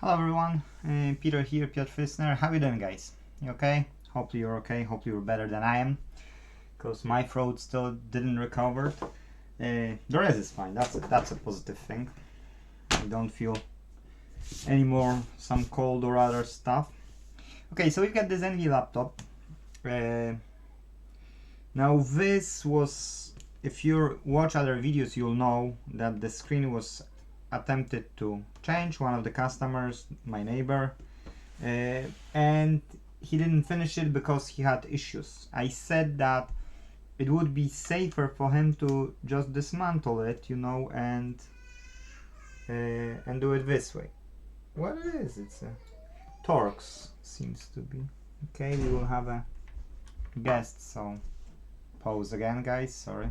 Hello everyone, Peter here, Piotr Fisner. How you doing, guys? You okay? Hopefully you're okay. Hopefully you're better than I am, because my throat still didn't recover. The rest is fine. That's a positive thing. I don't feel anymore some cold or other stuff. Okay, so we've got this Envy laptop. Now this was, if you watch other videos, you'll know that the screen was attempted to change. One of the customers, my neighbor, and he didn't finish it because he had issues. I said that it would be safer for him to just dismantle it, you know, and do it this way. What it is? It's a Torx, seems to be. Okay, we will have a guest, so pause again, guys. Sorry.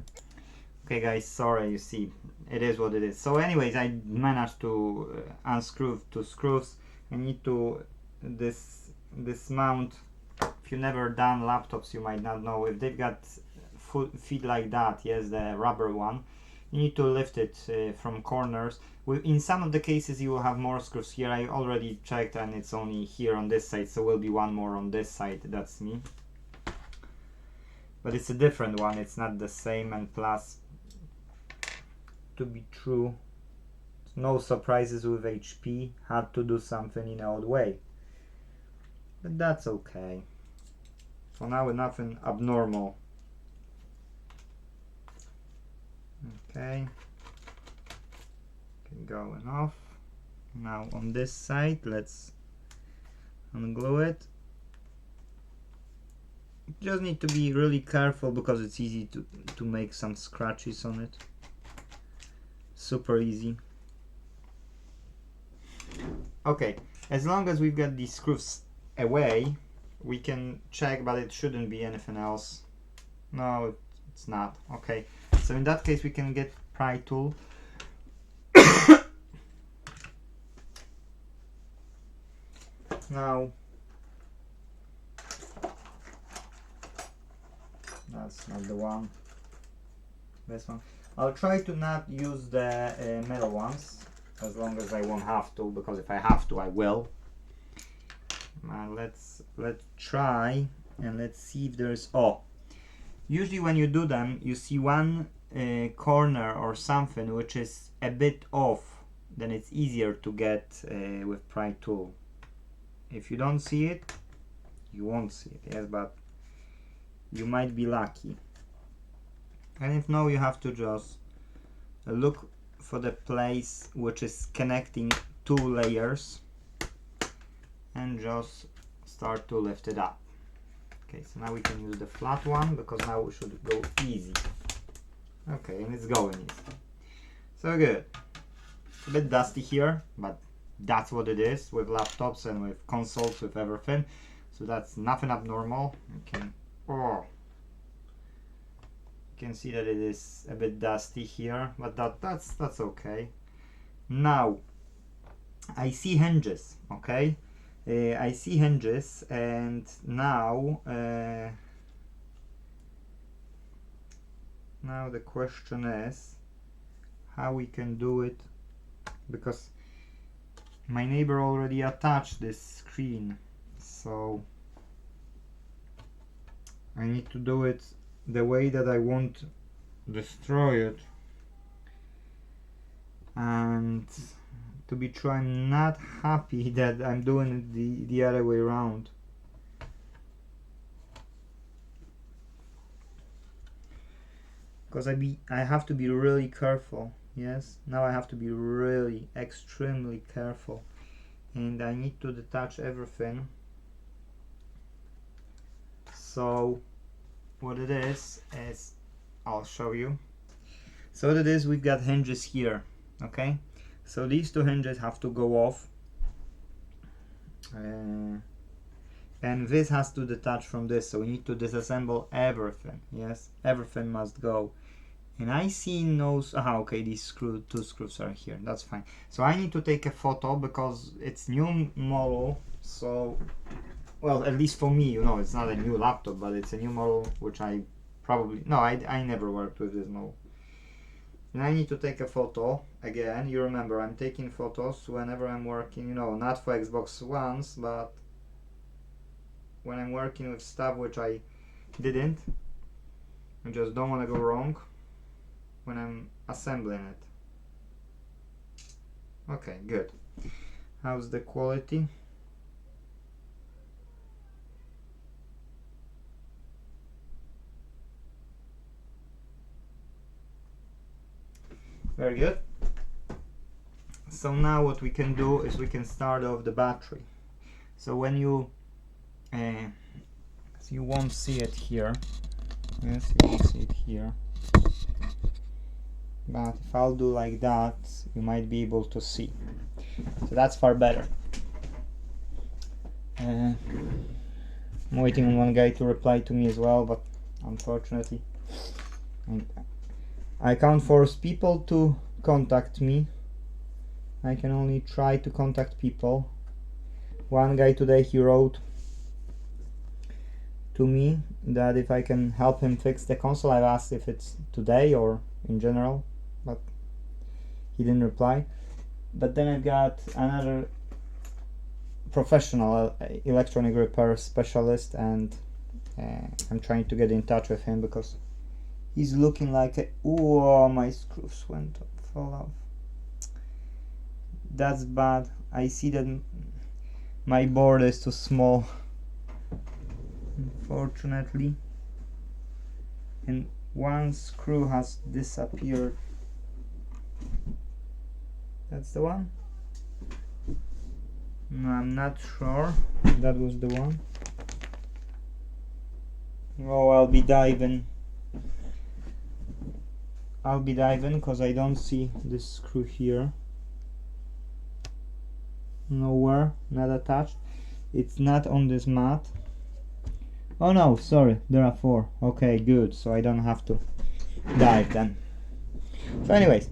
Okay, guys, sorry. You see, it is what it is. So, anyways, I managed to unscrew 2 screws. I need to dismount. If you've never done laptops, you might not know. If they've got feet like that, yes, the rubber one, you need to lift it from corners. In some of the cases, you will have more screws here. I already checked, and it's only here on this side, so will be one more on this side. That's me. But it's a different one. It's not the same, and plus, to be true, no surprises with HP. Had to do something in an odd way, but that's okay. For now, nothing abnormal. Okay, going off. Now on this side, let's unglue it. Just need to be really careful because it's easy to make some scratches on it. Super easy. Okay, as long as we've got these screws away, we can check, but it shouldn't be anything else. No, it's not. Okay, so in that case we can get pry tool. Now, that's not the one. This one. I'll try to not use the metal ones, as long as I won't have to, because if I have to, I will. Let's try, and let's see if there's, usually when you do them, you see one corner or something which is a bit off, then it's easier to get with pry tool. If you don't see it, you won't see it, yes, but you might be lucky. And if no, you have to just look for the place which is connecting 2 layers and just start to lift it up. Okay, so now we can use the flat one, because now we should go easy. Okay, and it's going easy. So good. It's a bit dusty here, but that's what it is with laptops and with consoles, with everything. So that's nothing abnormal. You can see that it is a bit dusty here, but that's okay. Now I see hinges. Okay, I see hinges, and now the question is how we can do it, because my neighbor already attached this screen, so I need to do it the way that I won't destroy it. And to be true, I'm not happy that I'm doing it the other way around. Because I have to be really careful. Yes, now I have to be really extremely careful, and I need to detach everything. So what it is I'll show you. So what it is, we've got hinges here. Okay, so these 2 hinges have to go off, and this has to detach from this, so we need to disassemble everything. Yes, everything must go. And I see okay, these 2 screws are here, that's fine. So I need to take a photo, because it's new model, so, well, at least for me, you know, it's not a new laptop, but it's a new model, which I probably, no, I never worked with this model. And I need to take a photo again. You remember, I'm taking photos whenever I'm working, you know, not for Xbox Ones, but when I'm working with stuff which I didn't. I just don't want to go wrong when I'm assembling it. Okay, good. How's the quality? Very good. So now what we can do is we can start off the battery. So when you so you won't see it here. Yes, you won't see it here. But if I'll do like that, you might be able to see. So that's far better. I'm waiting on one guy to reply to me as well, but unfortunately I can't force people to contact me. I can only try to contact people. One guy today, he wrote to me that if I can help him fix the console. I've asked if it's today or in general, but he didn't reply. But then I've got another professional electronic repair specialist, and I'm trying to get in touch with him because he's looking like a, oh, my screws fell off. That's bad. I see that my board is too small, unfortunately, and one screw has disappeared. That's the one? No, I'm not sure if that was the one. Oh, I'll be diving because I don't see this screw here. Nowhere, not attached. It's not on this mat. Oh no, sorry, there are 4. Okay, good, so I don't have to dive then. So anyways,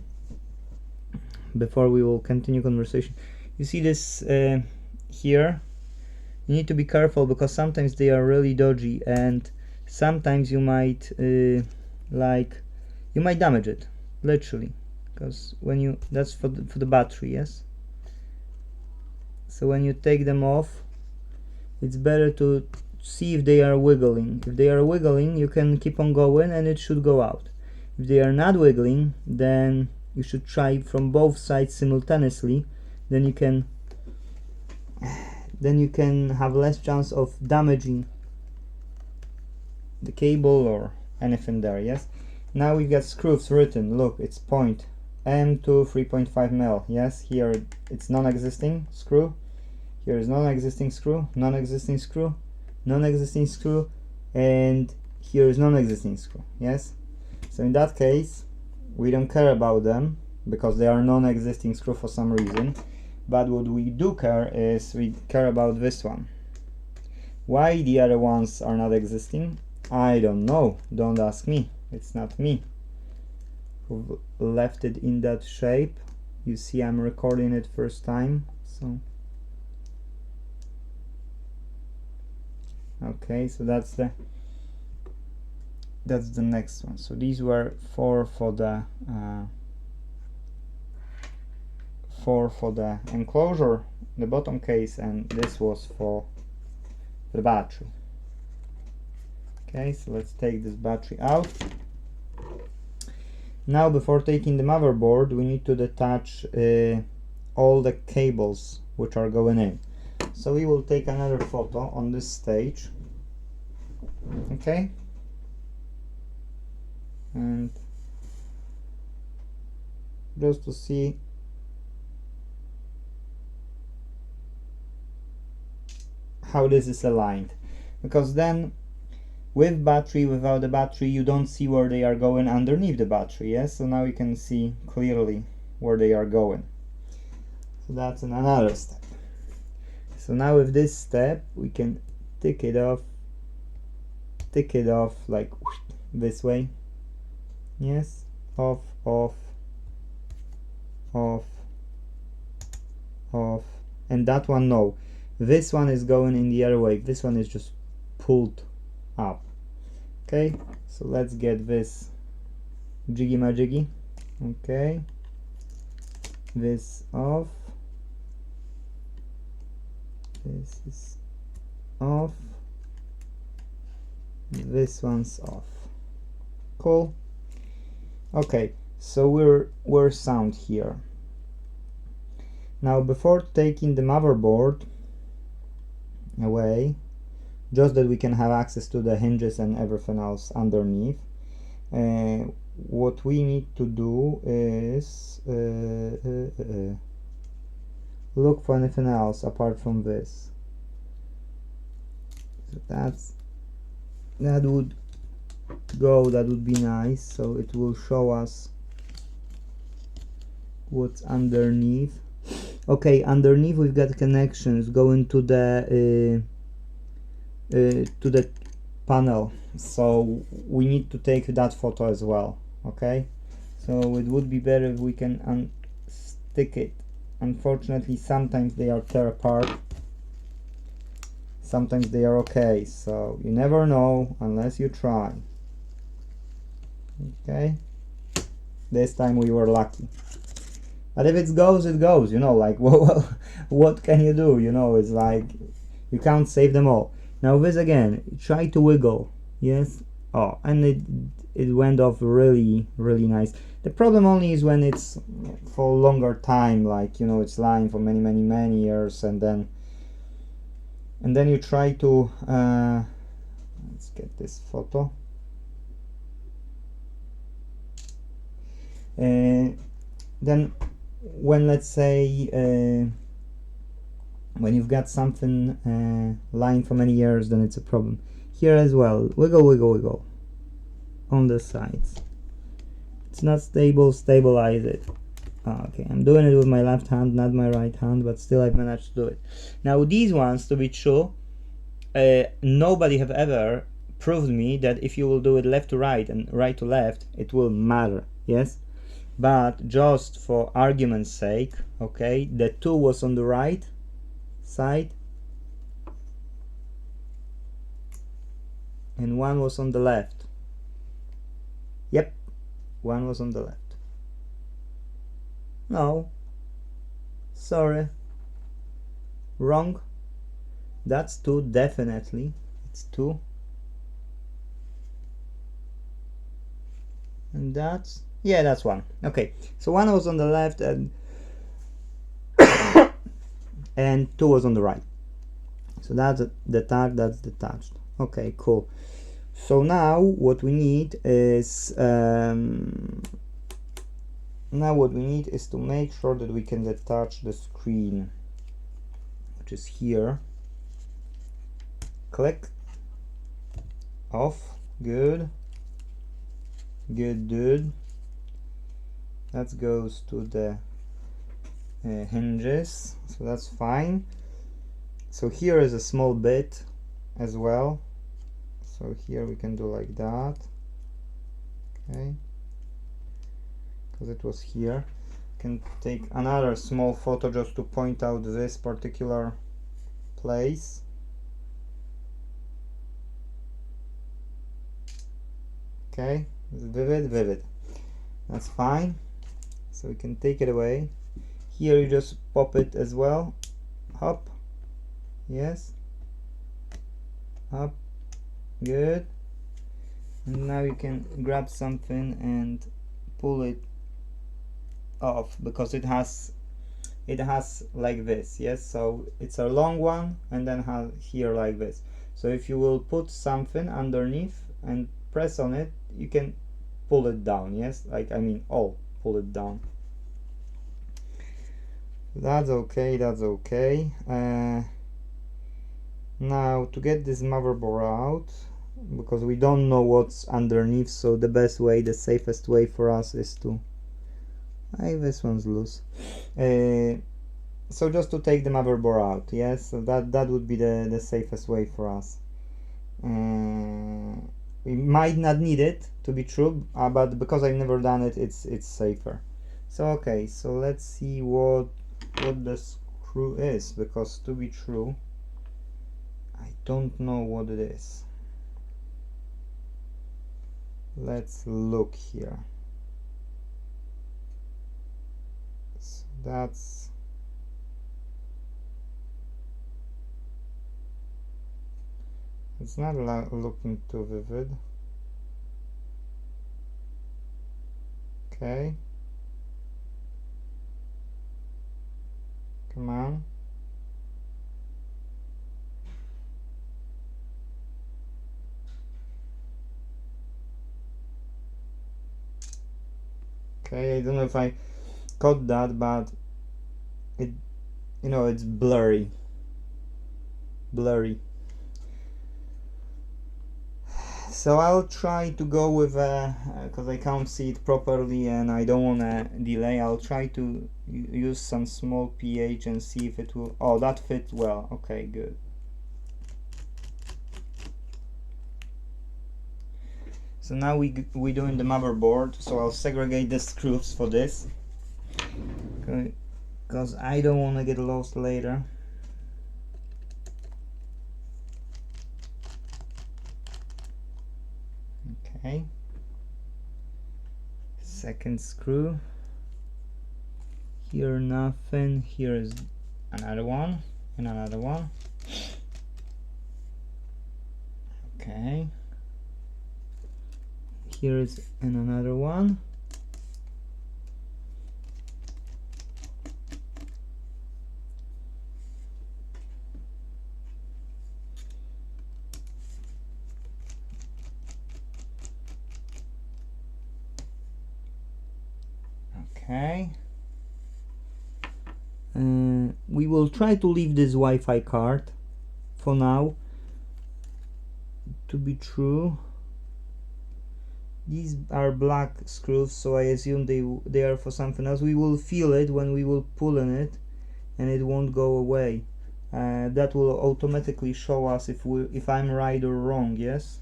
before we will continue conversation, you see this here? You need to be careful because sometimes they are really dodgy, and sometimes you might you might damage it, literally, because when you, that's for the battery, yes? So when you take them off, it's better to see if they are wiggling. If they are wiggling, you can keep on going and it should go out. If they are not wiggling, then you should try from both sides simultaneously. Then you can have less chance of damaging the cable or anything there, yes? Now we've got screws written. Look, it's point M to 3.5 mil. Yes, here it's non-existing screw. Here is non-existing screw, non-existing screw, non-existing screw, and here is non-existing screw. Yes. So in that case, we don't care about them because they are non-existing screw for some reason. But what we do care is we care about this one. Why the other ones are not existing? I don't know. Don't ask me. It's not me who left it in that shape. You see, I'm recording it first time, so okay, so that's the next one. So these were 4 for the enclosure, the bottom case, and this was for the battery. Okay, so let's take this battery out. Now, before taking the motherboard, we need to detach all the cables which are going in. So we will take another photo on this stage. Okay, and just to see how this is aligned, because then with battery, without the battery, you don't see where they are going underneath the battery. Yes, so now you can see clearly where they are going. So that's another step. So now with this step, we can tick it off like this way. Yes, off, off, off, off, and that one, no. This one is going in the other way. This one is just pulled up. Okay, so let's get this jiggy majiggy. Okay, this off, this is off, this one's off. Cool. Okay, so we're sound here. Now, before taking the motherboard away, just that we can have access to the hinges and everything else underneath, what we need to do is look for anything else apart from this. So that would go, that would be nice, so it will show us what's underneath. Okay, underneath we've got connections going to the panel, so we need to take that photo as well. Okay, so it would be better if we can unstick it. Unfortunately, sometimes they are tear apart, sometimes they are okay, so you never know unless you try. Okay, this time we were lucky. But if it goes, it goes, you know, like, well, what can you do? You know, it's like, you can't save them all. Now this again, try to wiggle, yes? Oh, and it went off really, really nice. The problem only is when it's for a longer time, like, you know, it's lying for many, many, many years, and then you try to, let's get this photo. Then when, let's say, when you've got something lying for many years, then it's a problem. Here as well, wiggle, wiggle, wiggle on the sides. It's not stable, stabilize it. Oh, okay, I'm doing it with my left hand, not my right hand, but still I've managed to do it. Now these ones, to be true, nobody have ever proved me that if you will do it left to right and right to left, it will matter, yes? But just for argument's sake, okay, the 2 was on the right side and 1 was on the left. Yep, 1 was on the left. No, sorry, wrong. That's 2, definitely. It's 2. And that's, yeah, that's 1. Okay, so 1 was on the left and and 2 was on the right. So that's detached, that's detached. Okay, cool. So now what we need is to make sure that we can detach the screen, which is here. Click, off, good, dude. That goes to the hinges, so that's fine. So here is a small bit as well, so here we can do like that, okay, because it was here. Can take another small photo just to point out this particular place. Okay, vivid, that's fine. So we can take it away. Here you just pop it as well, hop, yes, up, good. And now you can grab something and pull it off, because it has like this, yes, so it's a long one and then has here like this. So if you will put something underneath and press on it, you can pull it down, yes, like, I mean, pull it down. That's okay, that's okay. Now to get this motherboard out, because we don't know what's underneath, so the best way, the safest way for us is to, this one's loose, so just to take the motherboard out, yes, so that would be the safest way for us. We might not need it, to be true, but because I've never done it, it's safer. So okay, so let's see what the screw is, because to be true, I don't know what it is. Let's look here. That's it's not looking too vivid. Okay, come on. Okay, I don't know if I caught that, but it, you know, it's blurry. So I'll try to go with because I can't see it properly and I don't want to delay. I'll try to use some small pH and see if it will. Oh, that fits well. Okay, good. So now we doing the motherboard. So I'll segregate the screws for this, because I don't want to get lost later. Okay. Second screw. Here nothing. Here is another one and another one. Okay. Here is another one. Okay. We will try to leave this Wi-Fi card for now to be true. These are black screws, so I assume they are for something else. We will feel it when we will pull on it, and it won't go away. That will automatically show us if I'm right or wrong. Yes.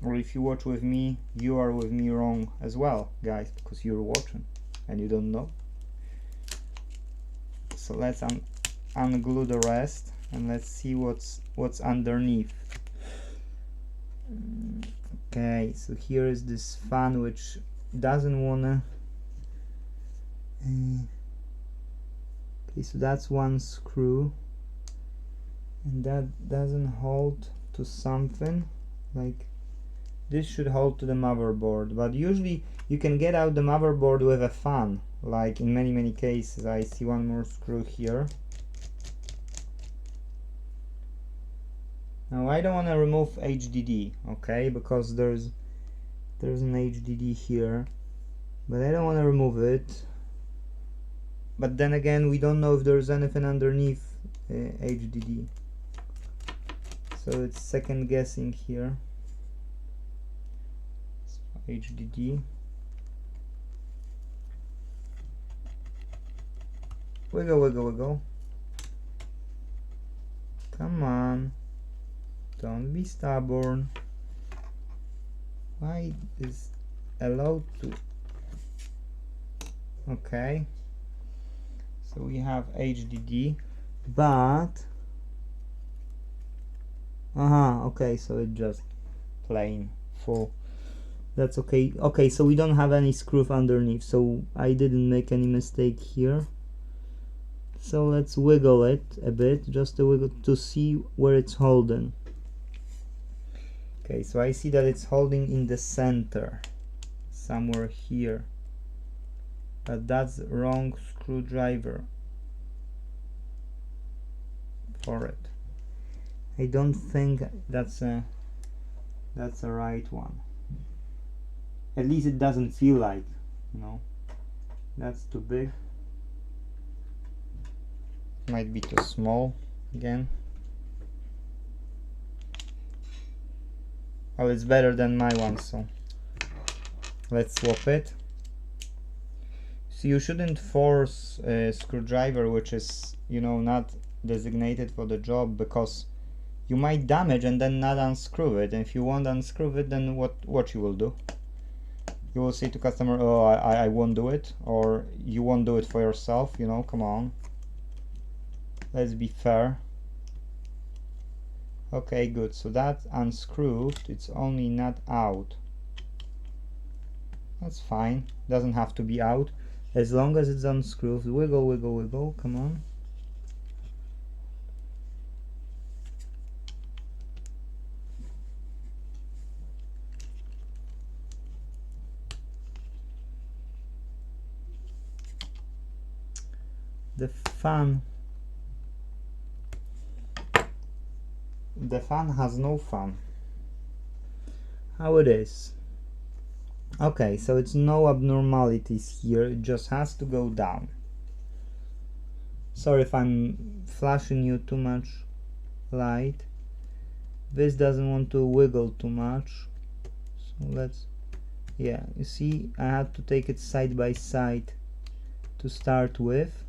Or if you watch with me, you are with me wrong as well, guys, because you're watching and you don't know. So let's unglue the rest and let's see what's underneath. Okay, so here is this fan which doesn't wanna. Okay, so that's one screw, and that doesn't hold to something like. This should hold to the motherboard, but usually you can get out the motherboard with a fan, like in many cases. I see one more screw here. Now I don't want to remove HDD, okay, because there's an HDD here, but I don't want to remove it. But then again, we don't know if there's anything underneath HDD, so it's second guessing here. HDD. Wiggle. Come on. Don't be stubborn. Why is allowed to? Okay. So we have HDD, but okay, so it's just plain full. That's okay. Okay, so we don't have any screw underneath, so I didn't make any mistake here. So let's wiggle it a bit, just to wiggle to see where it's holding. Okay, so I see that it's holding in the center, somewhere here. But that's wrong screwdriver for it. I don't think that's a right one. At least it doesn't feel like, you know. That's too big. Might be too small again. Well, it's better than my one, so let's swap it. So you shouldn't force a screwdriver which is, you know, not designated for the job, because you might damage and then not unscrew it. And if you won't unscrew it, then what you will do? You will say to customer, oh, I won't do it, or you won't do it for yourself, you know, come on. Let's be fair. Okay, good, so that's unscrewed, it's only not out. That's fine, doesn't have to be out. as long as it's unscrewed. Wiggle, wiggle, wiggle, come on. The fan has no fan. How it is? Okay, so it's no abnormalities here, it just has to go down. Sorry if I'm flashing you too much light. This doesn't want to wiggle too much, so let's, yeah, you see I had to take it side by side to start with,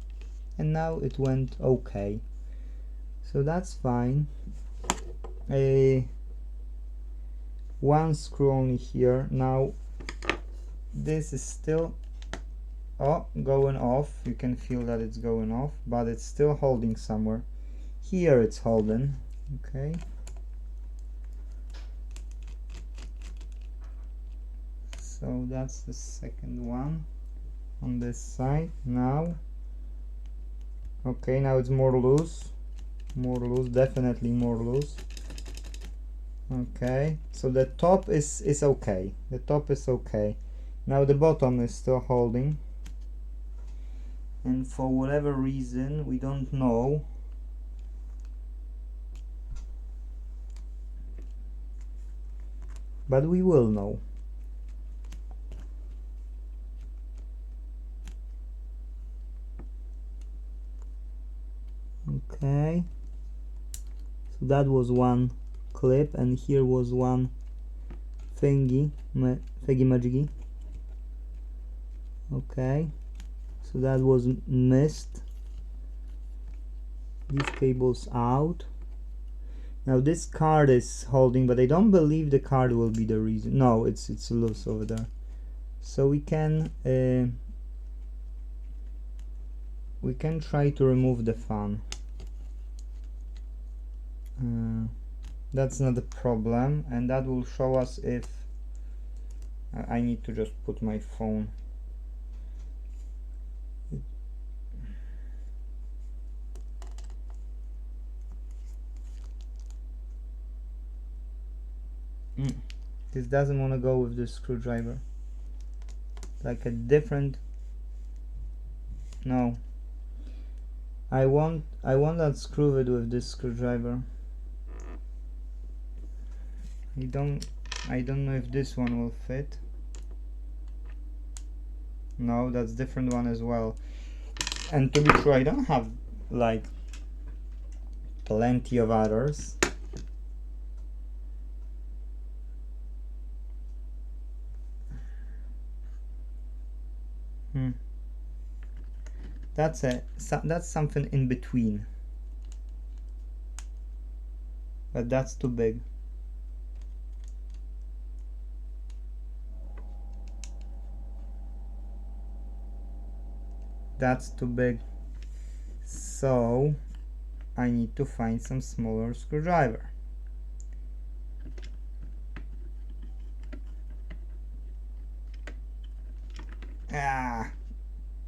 and now it went okay, so that's fine. One screw only here. Now this is still going off. You can feel that it's going off, but it's still holding somewhere. Here it's holding. Okay, so that's the second one on this side. Now okay, now it's more loose, definitely more loose. Okay, so the top is okay, the top is okay. Now the bottom is still holding, and for whatever reason, we don't know, but we will know. Okay, so that was one clip, and here was one thingy majiggy. Okay, so that was missed. These cables out. Now this card is holding, but I don't believe the card will be the reason. No, it's loose over there. So we can try to remove the fan. That's not a problem, and that will show us if I need to just put my phone. This doesn't want to go with the screwdriver. Like a different. No. I want that screw it with this screwdriver. I don't know if this one will fit. No, that's different one as well. And to be true, I don't have like plenty of others. That's something in between, but that's too big. That's too big, so I need to find some smaller screwdriver.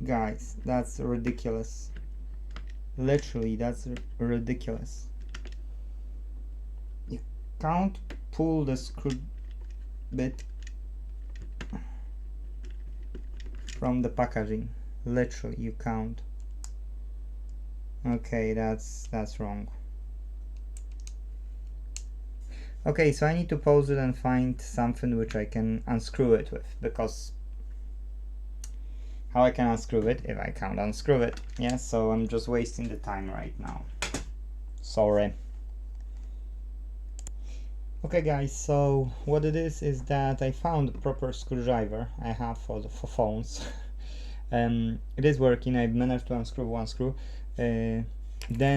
Guys, that's ridiculous. Literally, that's ridiculous. You can't pull the screw bit from the packaging. Literally, you can't. Okay, that's wrong. Okay, so I need to pause it and find something which I can unscrew it with, because how I can unscrew it if I can't unscrew it? Yeah, so I'm just wasting the time right now. Sorry. Okay guys, so what it is that I found a proper screwdriver I have for phones. It is working. I managed to unscrew one screw. Then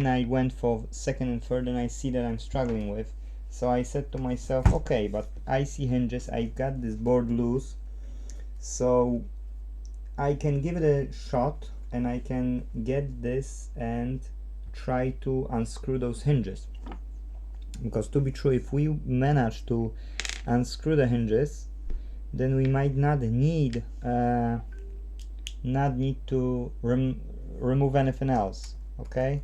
I went for second and third, and I see that I'm struggling with. So I said to myself, okay, but I see hinges, I got this board loose, so I can give it a shot and I can get this and try to unscrew those hinges. Because to be true, if we manage to unscrew the hinges, then we might not need not need to remove anything else. Okay,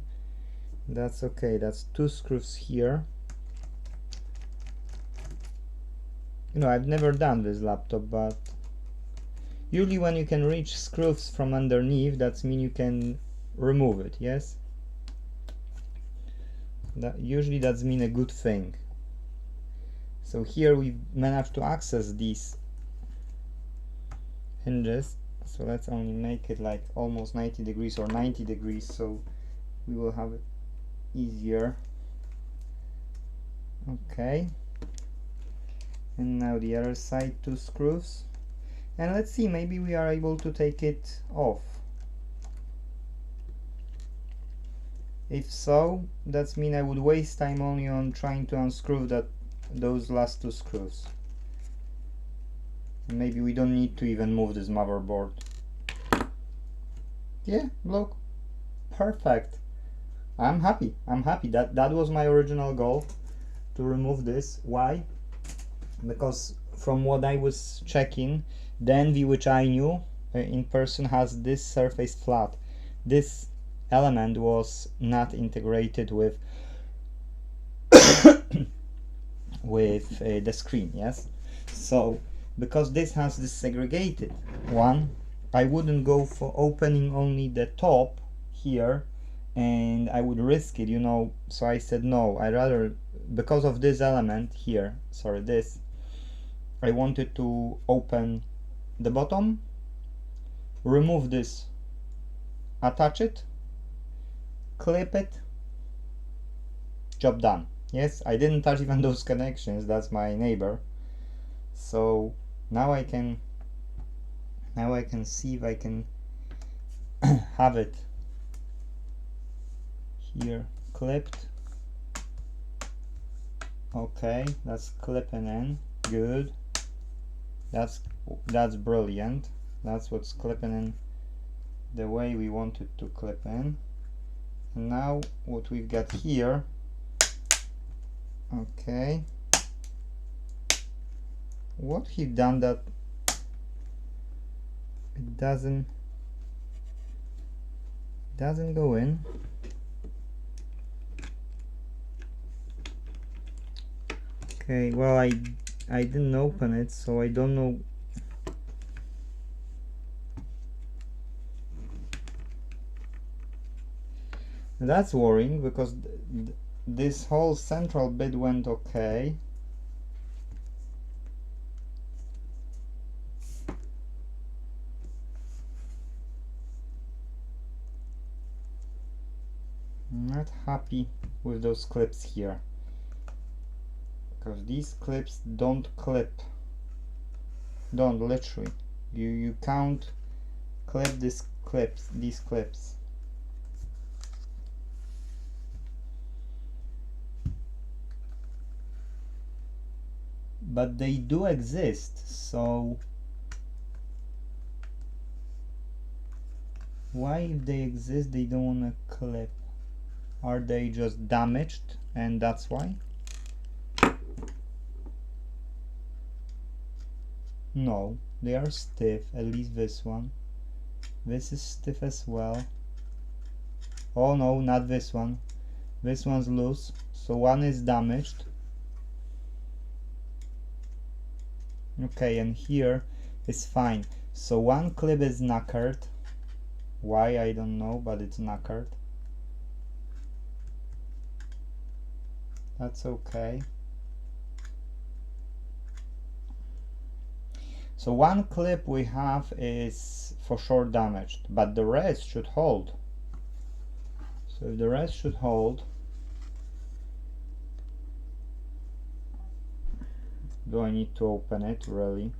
that's okay. That's 2 screws here. You know, I've never done this laptop, but usually when you can reach screws from underneath, that means you can remove it. Yes, usually that's mean a good thing. So here we managed to access these hinges. So let's only make it like almost 90 degrees or 90 degrees, so we will have it easier. Okay, and now the other side, 2 screws, and let's see, maybe we are able to take it off. If so, that means I would waste time only on trying to unscrew those last 2 screws. Maybe we don't need to even move this motherboard. Yeah, look, perfect. I'm happy. That was my original goal, to remove this. Why? Because from what I was checking, the Envy, which I knew in person, has this surface flat. This element was not integrated with the screen. Yes, so because this has this segregated one, I wouldn't go for opening only the top here, and I would risk it, you know. So I said no, I rather, because of this element here, sorry, this, I wanted to open the bottom, remove this, attach it, clip it, job done. Yes, I didn't touch even those connections, that's my neighbor. So now I can see if I can have it here clipped. Okay, that's clipping in, good. That's brilliant. That's what's clipping in the way we want it to clip in. And now what we've got here, okay, what he done that it doesn't go in. Okay, well, I didn't open it, so I don't know. That's worrying, because this whole central bit went okay. I'm not happy with those clips here, because these clips don't clip. Don't, literally. You can't clip these clips. But they do exist, so why, if they exist, they don't want to clip? Are they just damaged and that's why? No, they are stiff, at least this one. This is stiff as well. Oh no, not this one. This one's loose, so one is damaged. Okay, and here is fine. So one clip is knackered. Why, I don't know, but it's knackered. That's okay. So one clip we have is for sure damaged, but the rest should hold. So if the rest should hold, do I need to open it really?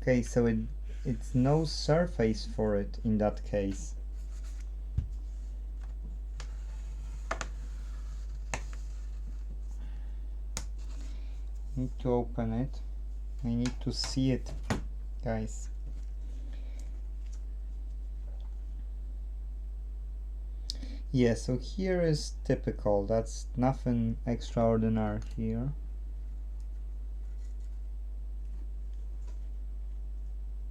Okay, so it's no surface for it in that case. Need to open it. I need to see it, guys. Yeah, so here is typical. That's nothing extraordinary here.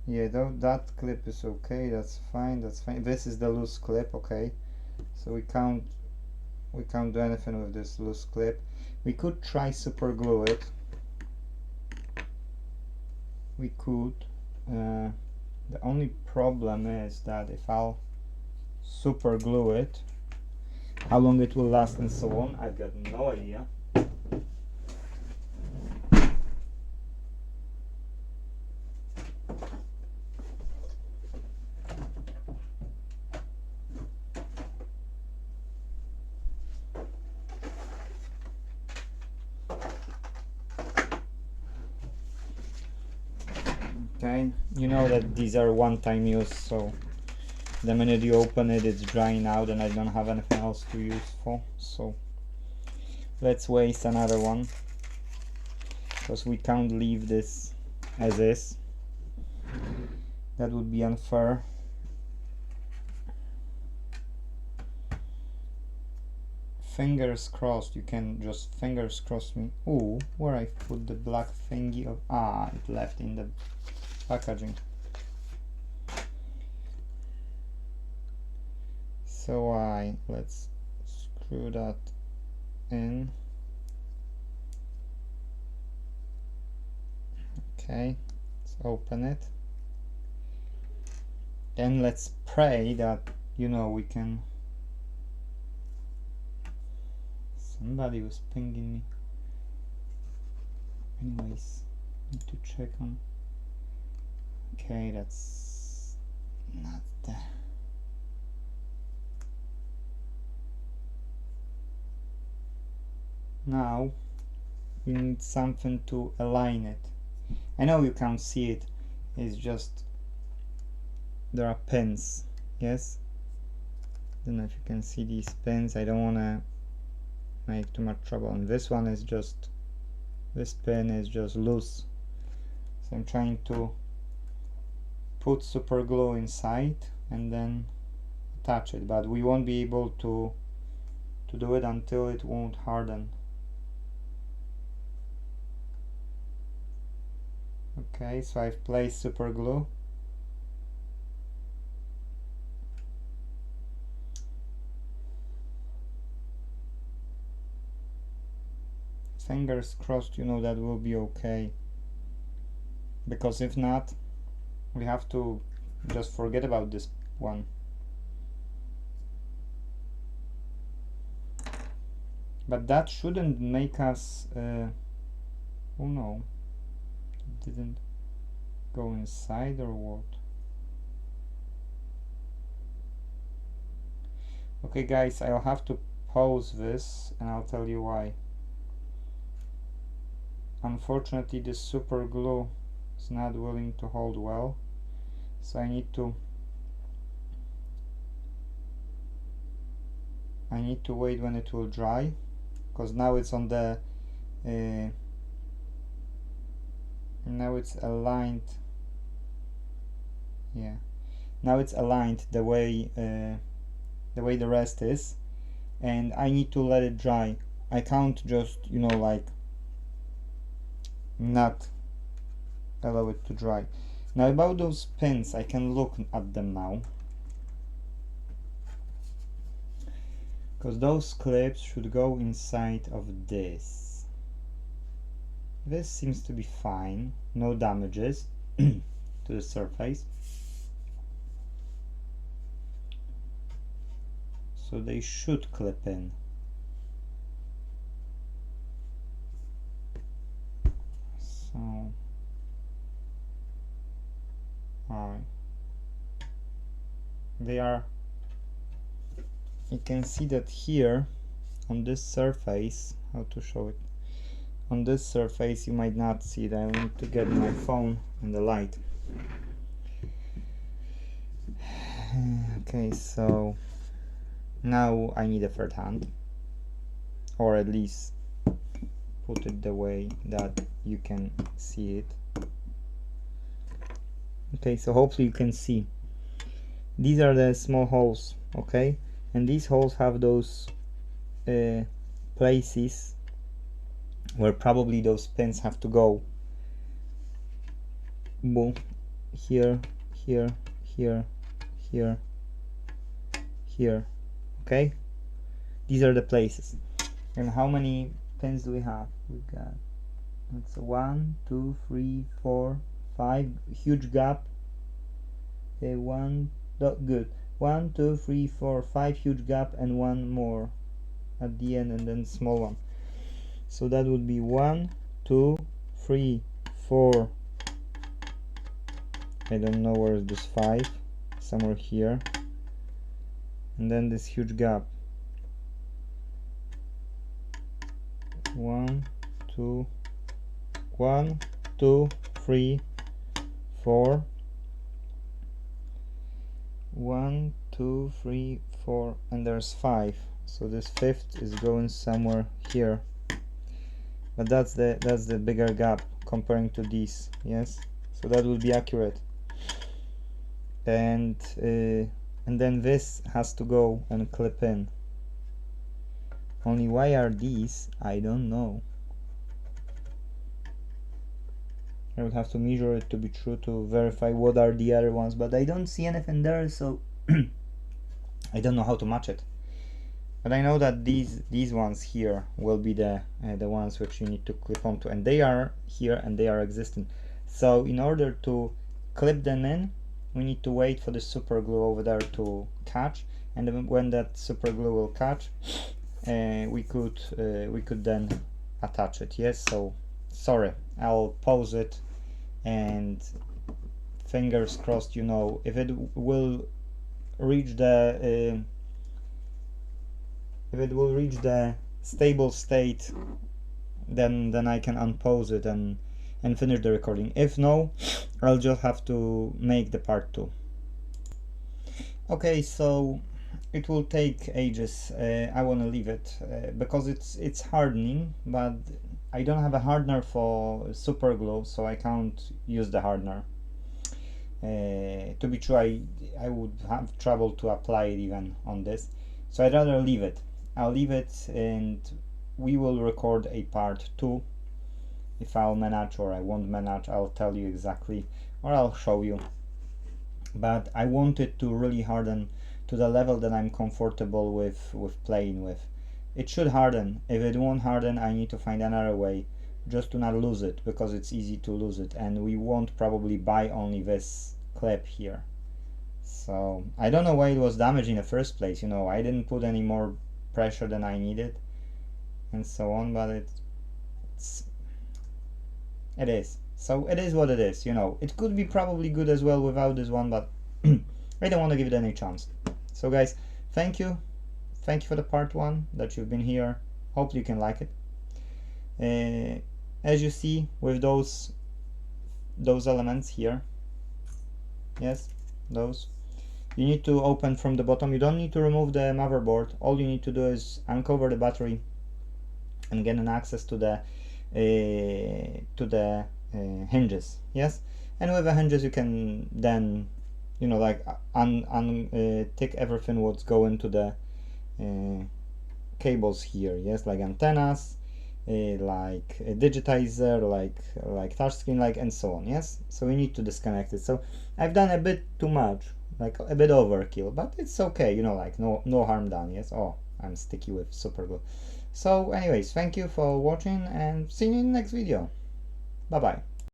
Yeah, that clip is okay. That's fine. That's fine. This is the loose clip. Okay, so we can't do anything with this loose clip. We could try super glue it. We could. The only problem is that if I'll super glue it, how long it will last and so on, I've got no idea. Okay, you know that these are one-time use, so the minute you open it, it's drying out and I don't have anything else to use for. So let's waste another one, because we can't leave this as is. That would be unfair. Fingers crossed. You can just fingers cross me. Ooh, where I put the black thingy of, it left in the packaging. So let's screw that in. Okay, let's open it. Then let's pray that, you know, we can. Somebody was pinging me. Anyways, need to check on. Okay, that's not the. Now we need something to align it. I know you can't see it. It's just there are pins. Yes. Don't know if you can see these pins. I don't want to make too much trouble. And this one is just, this pin is just loose. So I'm trying to put super glue inside and then attach it, but we won't be able to do it until it won't harden. Okay, so I've placed super glue. Fingers crossed, you know, that will be okay, because if not, we have to just forget about this one. But that shouldn't make us oh no, it didn't go inside or what? Okay guys, I'll have to pause this and I'll tell you why. Unfortunately, this super glue is not willing to hold well, so I need to wait when it will dry, because now it's on the now it's aligned. Yeah, now it's aligned the way the rest is, and I need to let it dry. I can't just, you know, like not allow it to dry. Now about those pins, I can look at them now, because those clips should go inside of this. This seems to be fine, no damages to the surface, so they should clip in. So they are, you can see that here on this surface, how to show it, on this surface you might not see it. I need to get my phone and the light. Okay, so now I need a third hand, or at least put it the way that you can see it. Okay, so hopefully you can see. These are the small holes, okay, and these holes have those places where probably those pins have to go. Boom, here, here, here, here, here. Okay, these are the places. And how many pins do we have? We've got, it's 1, 2, 3, 4, 5. Huge gap. Good. 1, 2, 3, 4, 5 huge gap, and one more at the end, and then small one. So that would be 1, 2, 3, 4. I don't know where is this 5. Somewhere here. And then this huge gap. 1, 2, 1, 2, 3, 4. 1, 2, 3, 4, and there's 5. So this fifth is going somewhere here. But that's the bigger gap comparing to these. Yes. So that will be accurate. And then this has to go and clip in. Only why are these? I don't know. I would have to measure it to be true to verify what are the other ones, but I don't see anything there, so I don't know how to match it. But I know that these ones here will be the ones which you need to clip onto, and they are here and they are existing. So in order to clip them in, we need to wait for the super glue over there to catch, and then when that super glue will catch, we could then attach it. Yes. So sorry, I'll pause it, and fingers crossed. You know, if it will reach the stable state, then I can unpause it and finish the recording. If no, I'll just have to make the part 2. Okay, so it will take ages. I want to leave it because it's hardening, but I don't have a hardener for super glue, so I can't use the hardener. To be true, I would have trouble to apply it even on this, so I'd rather leave it. I'll leave it, and we will record a part 2. If I'll manage or I won't manage, I'll tell you exactly, or I'll show you. But I want it to really harden to the level that I'm comfortable with playing with. It should harden. If it won't harden, I need to find another way just to not lose it, because it's easy to lose it, and we won't probably buy only this clip here. So I don't know why it was damaged in the first place. You know, I didn't put any more pressure than I needed and so on, but it is. So it is what it is. You know, it could be probably good as well without this one, but I don't want to give it any chance. So guys, thank you for the part 1 that you've been here. Hopefully you can like it. As you see with those elements here, yes, those, you need to open from the bottom. You don't need to remove the motherboard. All you need to do is uncover the battery and get an access to the hinges. Yes, and with the hinges you can then, you know, like tick everything what's going to the cables here. Yes, like antennas, like a digitizer, like touchscreen, like, and so on. Yes, so we need to disconnect it. So I've done a bit too much, like a bit overkill, but it's okay, you know, like no harm done. Yes. Oh, I'm sticky with super glue. So anyways, thank you for watching, and see you in the next video. Bye bye.